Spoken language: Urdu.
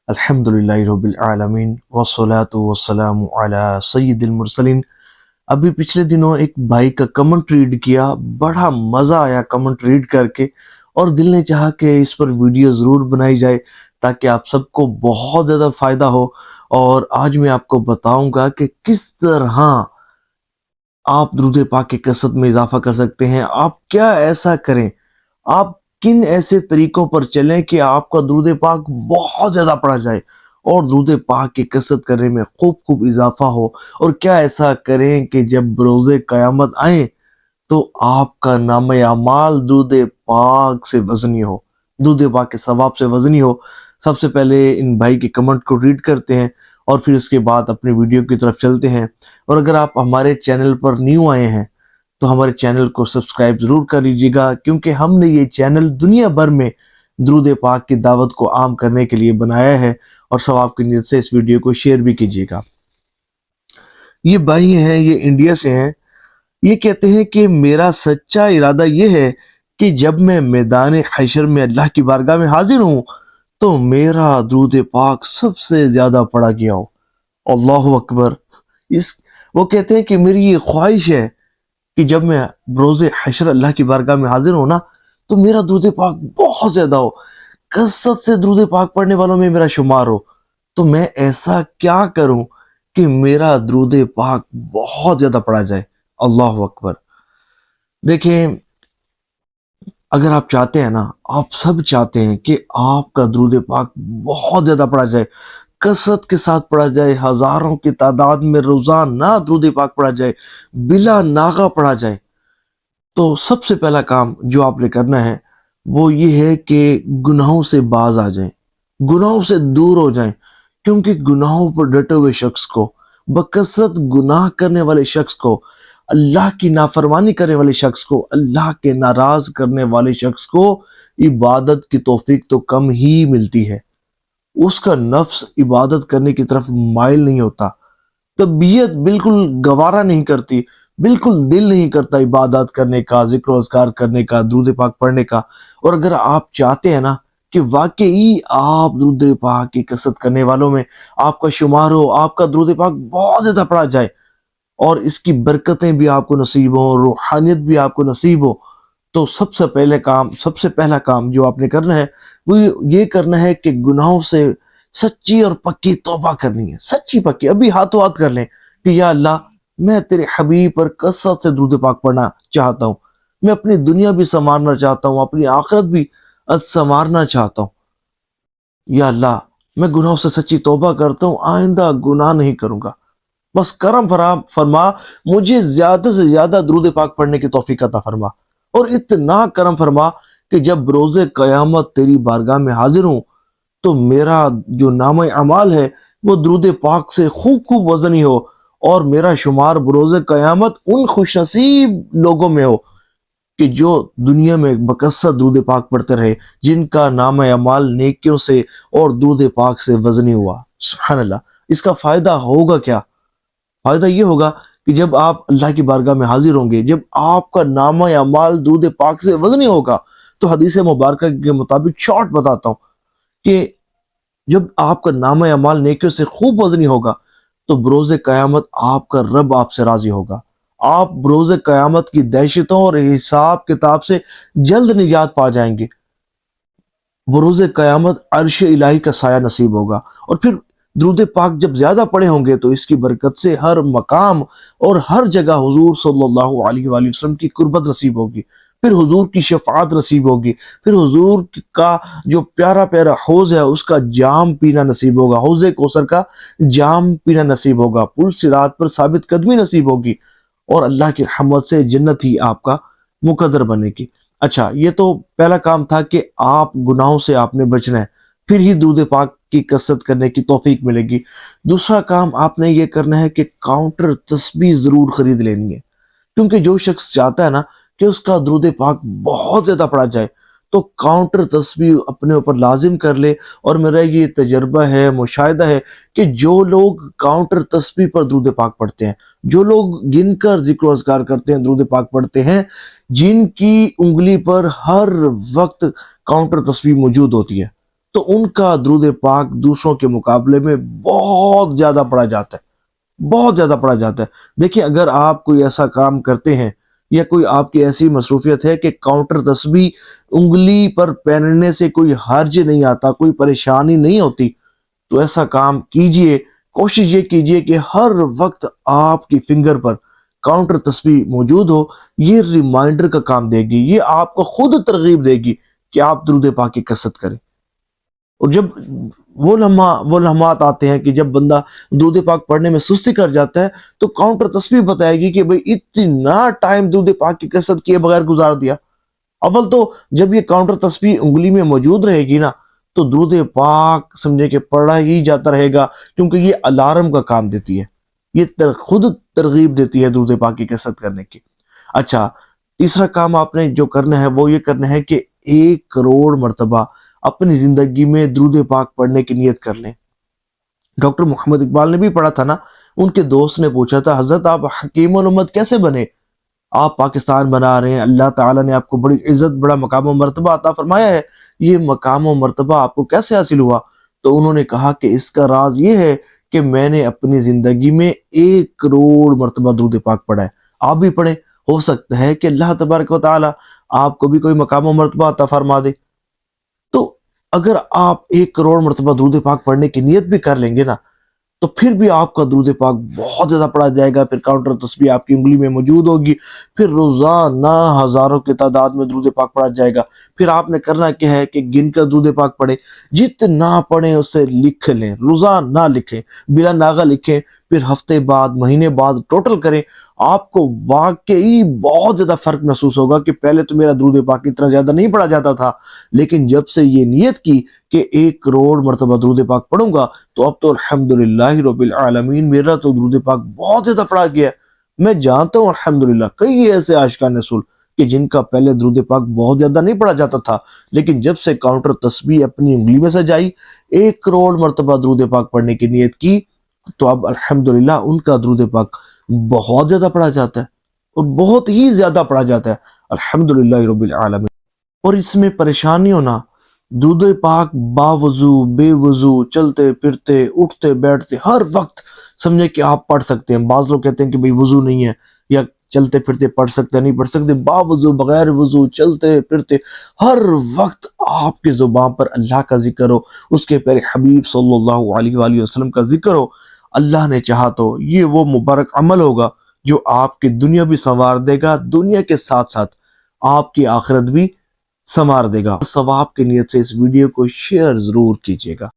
الحمدللہ رب العالمین والصلاة والسلام علی سید المرسلین۔ ابھی پچھلے دنوں ایک بھائی کا کمنٹ ریڈ کیا، بڑا مزہ آیا کمنٹ ریڈ کر کے، اور دل نے چاہا کہ اس پر ویڈیو ضرور بنائی جائے تاکہ آپ سب کو بہت زیادہ فائدہ ہو۔ اور آج میں آپ کو بتاؤں گا کہ کس طرح آپ درود پاک کی کثرت میں اضافہ کر سکتے ہیں۔ آپ کیا ایسا کریں، آپ کن ایسے طریقوں پر چلیں کہ آپ کا درود پاک بہت زیادہ پڑھا جائے اور درود پاک کی کثرت کرنے میں خوب اضافہ ہو، اور کیا ایسا کریں کہ جب بروز قیامت آئیں تو آپ کا نام اعمال درود پاک سے وزنی ہو، درود پاک کے ثواب سے وزنی ہو۔ سب سے پہلے ان بھائی کے کمنٹ کو ریڈ کرتے ہیں اور پھر اس کے بعد اپنی ویڈیو کی طرف چلتے ہیں۔ اور اگر آپ ہمارے چینل پر نیو آئے ہیں تو ہمارے چینل کو سبسکرائب ضرور کر لیجیے گا، کیونکہ ہم نے یہ چینل دنیا بھر میں درود پاک کی دعوت کو عام کرنے کے لیے بنایا ہے، اور ثواب کی نیت سے اس ویڈیو کو شیئر بھی کیجیے گا۔ یہ بھائی ہیں، یہ انڈیا سے ہیں۔ یہ کہتے ہیں کہ میرا سچا ارادہ یہ ہے کہ جب میں میدان حشر میں اللہ کی بارگاہ میں حاضر ہوں تو میرا درود پاک سب سے زیادہ پڑھا گیا ہو۔ اللہ اکبر۔ وہ کہتے ہیں کہ میری یہ خواہش ہے کہ جب میں بروز حشر اللہ کی بارگاہ میں حاضر ہوں نا تو میرا درود پاک بہت زیادہ ہو، کثرت سے درود پاک پڑھنے والوں میں میرا شمار ہو۔ تو میں ایسا کیا کروں کہ میرا درود پاک بہت زیادہ پڑھا جائے؟ اللہ اکبر۔ دیکھیں، اگر آپ چاہتے ہیں نا، آپ سب چاہتے ہیں کہ آپ کا درود پاک بہت زیادہ پڑھا جائے، کثرت کے ساتھ پڑھا جائے، ہزاروں کی تعداد میں روزانہ درود پاک پڑھا جائے، بلا ناغہ پڑھا جائے، تو سب سے پہلا کام جو آپ نے کرنا ہے وہ یہ ہے کہ گناہوں سے باز آ جائیں، گناہوں سے دور ہو جائیں، کیونکہ گناہوں پر ڈٹے ہوئے شخص کو، بکثرت گناہ کرنے والے شخص کو، اللہ کی نافرمانی کرنے والے شخص کو، اللہ کے ناراض کرنے والے شخص کو عبادت کی توفیق تو کم ہی ملتی ہے۔ اس کا نفس عبادت کرنے کی طرف مائل نہیں ہوتا، طبیعت بالکل گوارا نہیں کرتی، بالکل دل نہیں کرتا عبادت کرنے کا، ذکر و اذکار کرنے کا، درود پاک پڑھنے کا۔ اور اگر آپ چاہتے ہیں نا کہ واقعی آپ درود پاک کی کثرت کرنے والوں میں آپ کا شمار ہو، آپ کا درود پاک بہت زیادہ پڑھا جائے اور اس کی برکتیں بھی آپ کو نصیب ہوں، روحانیت بھی آپ کو نصیب ہو، تو سب سے پہلا کام جو آپ نے کرنا ہے وہ یہ کرنا ہے کہ گناہوں سے سچی اور پکی توبہ کرنی ہے۔ سچی پکی ابھی ہاتھوں ہاتھ کر لیں کہ یا اللہ، میں تیرے حبیب پر کثرت سے درود پاک پڑھنا چاہتا ہوں، میں اپنی دنیا بھی سنوارنا چاہتا ہوں، اپنی آخرت بھی سنوارنا چاہتا ہوں۔ یا اللہ، میں گناہوں سے سچی توبہ کرتا ہوں، آئندہ گناہ نہیں کروں گا، بس کرم فرما، مجھے زیادہ سے زیادہ درود پاک پڑھنے کی توفیق عطا فرما، اور اتنا کرم فرما کہ جب روز قیامت تیری بارگاہ میں حاضر ہوں تو میرا جو نام اعمال ہے وہ درود پاک سے خوب وزنی ہو، اور میرا شمار بروز قیامت ان خوش نصیب لوگوں میں ہو کہ جو دنیا میں بکثرت درود پاک پڑھتے رہے، جن کا نام اعمال نیکیوں سے اور درود پاک سے وزنی ہوا۔ سبحان اللہ۔ اس کا فائدہ ہوگا کیا؟ فائدہ یہ ہوگا کہ جب آپ اللہ کی بارگاہ میں حاضر ہوں گے، جب آپ کا نام اعمال درود پاک سے وزنی ہوگا، تو حدیث مبارکہ کے مطابق شارٹ بتاتا ہوں کہ جب آپ کا نام اعمال نیکیوں سے خوب وزنی ہوگا تو بروز قیامت آپ کا رب آپ سے راضی ہوگا، آپ بروز قیامت کی دہشتوں اور حساب کتاب سے جلد نجات پا جائیں گے، بروز قیامت عرش الہی کا سایہ نصیب ہوگا، اور پھر درود پاک جب زیادہ پڑھے ہوں گے تو اس کی برکت سے ہر مقام اور ہر جگہ حضور صلی اللہ علیہ وآلہ وسلم کی قربت نصیب ہوگی، پھر حضور کی شفاعت نصیب ہوگی، پھر حضور کا جو پیارا پیارا حوض ہے اس کا جام پینا نصیب ہوگا، حوض کوثر کا جام پینا نصیب ہوگا، پل صراط پر ثابت قدمی نصیب ہوگی، اور اللہ کی رحمت سے جنت ہی آپ کا مقدر بنے گی۔ اچھا، یہ تو پہلا کام تھا کہ آپ گناہوں سے آپ نے بچنا ہے، پھر ہی درود پاک کی کثرت کرنے کی توفیق ملے گی۔ دوسرا کام آپ نے یہ کرنا ہے کہ کاؤنٹر تسبیح ضرور خرید لینی ہے، کیونکہ جو شخص چاہتا ہے نا کہ اس کا درود پاک بہت زیادہ پڑھا جائے تو کاؤنٹر تسبیح اپنے اوپر لازم کر لے۔ اور میرا یہ تجربہ ہے، مشاہدہ ہے کہ جو لوگ کاؤنٹر تسبیح پر درود پاک پڑھتے ہیں، جو لوگ گن کر ذکر و اذکار کرتے ہیں، درود پاک پڑھتے ہیں، جن کی انگلی پر ہر وقت کاؤنٹر تسبیح موجود ہوتی ہے، تو ان کا درود پاک دوسروں کے مقابلے میں بہت زیادہ پڑھا جاتا ہے، بہت زیادہ پڑھا جاتا ہے۔ دیکھیں اگر آپ کوئی ایسا کام کرتے ہیں یا کوئی آپ کی ایسی مصروفیت ہے کہ کاؤنٹر تسبیح انگلی پر پہننے سے کوئی حرج نہیں آتا، کوئی پریشانی نہیں ہوتی، تو ایسا کام کیجئے۔ کوشش یہ کیجئے کہ ہر وقت آپ کی فنگر پر کاؤنٹر تسبیح موجود ہو۔ یہ ریمائنڈر کا کام دے گی، یہ آپ کو خود ترغیب دے گی کہ آپ درود پاک کی کثرت کریں۔ اور جب وہ لمحات آتے ہیں کہ جب بندہ درود پاک پڑھنے میں سستی کر جاتا ہے، تو کاؤنٹر تسبیح بتائے گی کہ بھئی اتنا ٹائم درود پاک کی کثرت کیے بغیر گزار دیا۔ اول تو جب یہ کاؤنٹر تسبیح انگلی میں موجود رہے گی نا، تو درود پاک سمجھے کہ پڑھا ہی جاتا رہے گا، کیونکہ یہ الارم کا کام دیتی ہے، یہ خود ترغیب دیتی ہے درود پاک کی کثرت کرنے کی۔ اچھا، تیسرا کام آپ نے جو کرنا ہے وہ یہ کرنا ہے کہ 1 کروڑ مرتبہ اپنی زندگی میں درود پاک پڑھنے کی نیت کر لیں۔ ڈاکٹر محمد اقبال نے بھی پڑھا تھا نا، ان کے دوست نے پوچھا تھا حضرت آپ حکیم الامت کیسے بنے؟ آپ پاکستان بنا رہے ہیں، اللہ تعالیٰ نے آپ کو بڑی عزت بڑا مقام و مرتبہ عطا فرمایا ہے، یہ مقام و مرتبہ آپ کو کیسے حاصل ہوا؟ تو انہوں نے کہا کہ اس کا راز یہ ہے کہ میں نے اپنی زندگی میں 1 کروڑ مرتبہ درود پاک پڑھا ہے۔ آپ بھی پڑھیں، ہو سکتا ہے کہ اللہ تبارک و تعالیٰ آپ کو بھی کوئی مقام و مرتبہ عطا فرما دے۔ تو اگر آپ 1 کروڑ مرتبہ درود پاک پڑھنے کی نیت بھی کر لیں گے نا، تو پھر بھی آپ کا درود پاک بہت زیادہ پڑھا جائے گا، پھر کاؤنٹر تسبیح آپ کی انگلی میں موجود ہوگی، پھر روزانہ ہزاروں کی تعداد میں درود پاک پڑھا جائے گا۔ پھر آپ نے کرنا کیا ہے کہ گن کر درود پاک پڑھیں، جتنا پڑھیں اسے لکھ لیں، روزانہ لکھیں، بلا ناغہ لکھیں، پھر ہفتے بعد مہینے بعد ٹوٹل کریں۔ آپ کو واقعی بہت زیادہ فرق محسوس ہوگا کہ پہلے تو میرا درود پاک اتنا زیادہ نہیں پڑھا جاتا تھا، لیکن جب سے یہ نیت کی کہ 1 کروڑ مرتبہ درود پاک پڑھوں گا، تو اب تو الحمدللہ رب العالمین میرا تو درود پاک بہت زیادہ پڑھا گیا ہے۔ میں جانتا ہوں الحمدللہ کئی ایسے عاشقان رسول کہ جن کا پہلے درود پاک بہت زیادہ نہیں پڑھا جاتا تھا، لیکن جب سے کاؤنٹر تسبیح اپنی انگلی میں سجائی، 1 کروڑ مرتبہ درود پاک پڑھنے کی نیت کی، تو اب الحمدللہ ان کا درود پاک بہت زیادہ پڑھا جاتا ہے، اور بہت ہی زیادہ پڑھا جاتا ہے، الحمدللہ رب العالمین۔ اور اس میں پریشانی ہونا، درود پاک باوضو بے وضو چلتے پھرتے اٹھتے بیٹھتے ہر وقت سمجھے کہ آپ پڑھ سکتے ہیں۔ بعض لوگ کہتے ہیں کہ بھئی وضو نہیں ہے یا چلتے پھرتے پڑھ سکتے نہیں پڑھ سکتے، باوضو بغیر وضو چلتے پھرتے ہر وقت آپ کی زبان پر اللہ کا ذکر ہو، اس کے پیارے حبیب صلی اللہ علیہ وآلہ وسلم کا ذکر ہو۔ اللہ نے چاہا تو یہ وہ مبارک عمل ہوگا جو آپ کی دنیا بھی سنوار دے گا، دنیا کے ساتھ ساتھ آپ کی آخرت بھی سنوار دے گا۔ ثواب کی نیت سے اس ویڈیو کو شیئر ضرور کیجیے گا۔